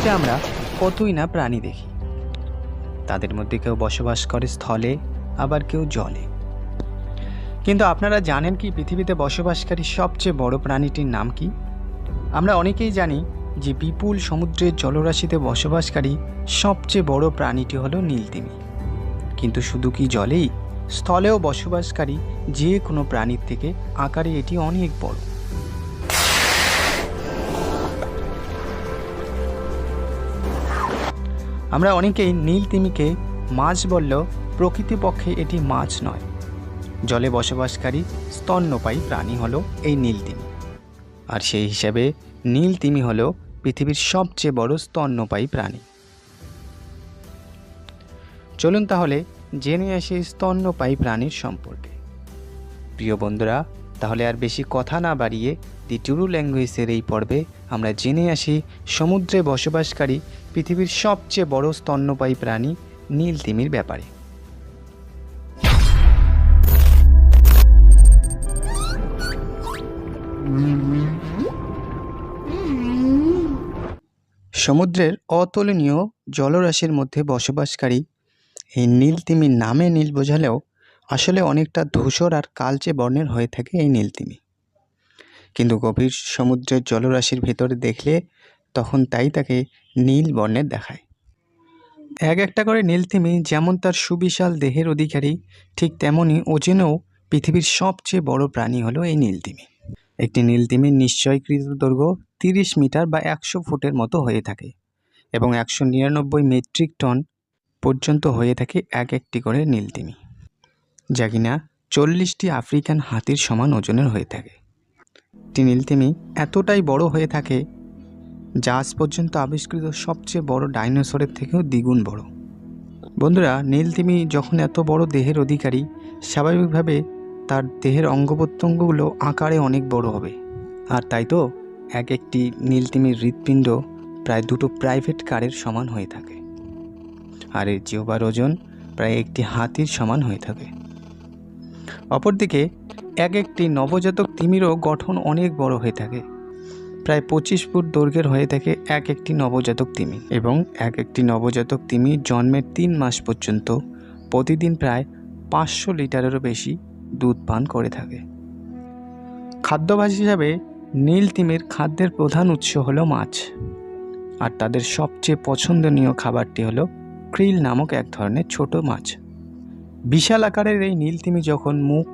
পৃথিবীতে আমরা কতই না প্রাণী দেখি। তাদের মধ্যে কেউ বসবাস করে স্থলে, আবার কেউ জলে। কিন্তু আপনারা জানেন কি পৃথিবীতে বসবাসকারী সবচেয়ে বড় প্রাণীটির নাম কি? আমরা অনেকেই জানি যে বিপুল সমুদ্রের জলরাশিতে বসবাসকারী সবচেয়ে বড় প্রাণীটি হলো নীলতিমি। কিন্তু শুধু কি জলেই, স্থলেও বসবাসকারী যে কোনো প্রাণীর থেকে আকারে এটি অনেক বড়। আমরা অনেকেই নীলতিমিকে মাছ বললেও প্রকৃতপক্ষে এটি মাছ নয়। জলে বসবাসকারী স্তন্যপায়ী প্রাণী হলো এই নীলতিমি। আর সেই হিসাবে নীলতিমি হলো পৃথিবীর সবচেয়ে বড় স্তন্যপায়ী প্রাণী। চলুন তাহলে জেনে আসি স্তন্যপায়ী প্রাণীর সম্পর্কে। প্রিয় বন্ধুরা, তাহলে আর বেশি কথা না বাড়িয়ে দি টুরু ল্যাঙ্গুয়েজের এই পর্বে আমরা জেনে আসি সমুদ্রে বসবাসকারী পৃথিবীর সবচেয়ে বড় স্তন্যপায়ী প্রাণী নীলতিমির ব্যাপারে। সমুদ্রের অতুলনীয় জলরাশির মধ্যে বসবাসকারী এই নীলতিমির নামে নীল বোঝালেও আসলে অনেকটা ধূসর আর কালচে বর্ণের হয়ে থাকে এই নীলতিমি। কিন্তু গভীর সমুদ্রের জলরাশির ভেতরে দেখলে তখন তাই তাকে নীল বর্ণের দেখায়। এক একটা করে নীলতিমি যেমন তার সুবিশাল দেহের অধিকারী, ঠিক তেমনই ওজনেও পৃথিবীর সবচেয়ে বড় প্রাণী হলো এই নীলতিমি। একটি নীলতিমির নিশ্চয়কৃত দৈর্ঘ্য 30 মিটার বা 100 ফুটের মতো হয়ে থাকে এবং 199 মেট্রিক টন পর্যন্ত হয়ে থাকে এক একটি করে নীলতিমি, যা কিনা 40টি আফ্রিকান হাতির সমান ওজনের হয়ে থাকে। একটি নীলতিমি এতটাই বড় হয়ে থাকে যা আজ পর্যন্ত আবিষ্কৃত সবচেয়ে বড় ডাইনোসরের থেকেও দ্বিগুণ বড়। বন্ধুরা, নীলতিমি যখন এত বড় দেহের অধিকারী, স্বাভাবিকভাবে তার দেহের অঙ্গপ্রত্যঙ্গগুলো আকারে অনেক বড় হবে। আর তাই তো এক একটি নীলতিমির হৃৎপিণ্ড প্রায় 2টো প্রাইভেট কারের সমান হয়ে থাকে। আর এর জিহ্বার ওজন প্রায় একটি হাতির সমান হয়ে থাকে। অপরদিকে এক একটি নবজাতক তিমিরও গঠন অনেক বড় হয়ে থাকে। প্রায় 25 ফুট দৈর্ঘ্যের হয়ে থাকে এক একটি নবজাতক তিমি, এবং এক একটি নবজাতক তিমি জন্মের 3 মাস পর্যন্ত প্রতিদিন প্রায় 500 লিটারেরও বেশি দুধ পান করে থাকে। খাদ্যাভ্যাস হিসাবে নীলতিমির খাদ্যের প্রধান উৎস হলো মাছ, আর তাদের সবচেয়ে পছন্দনীয় খাবারটি হলো ক্রিল নামক এক ধরনের ছোট মাছ। বিশাল আকারের এই নীলতিমি যখন মুখ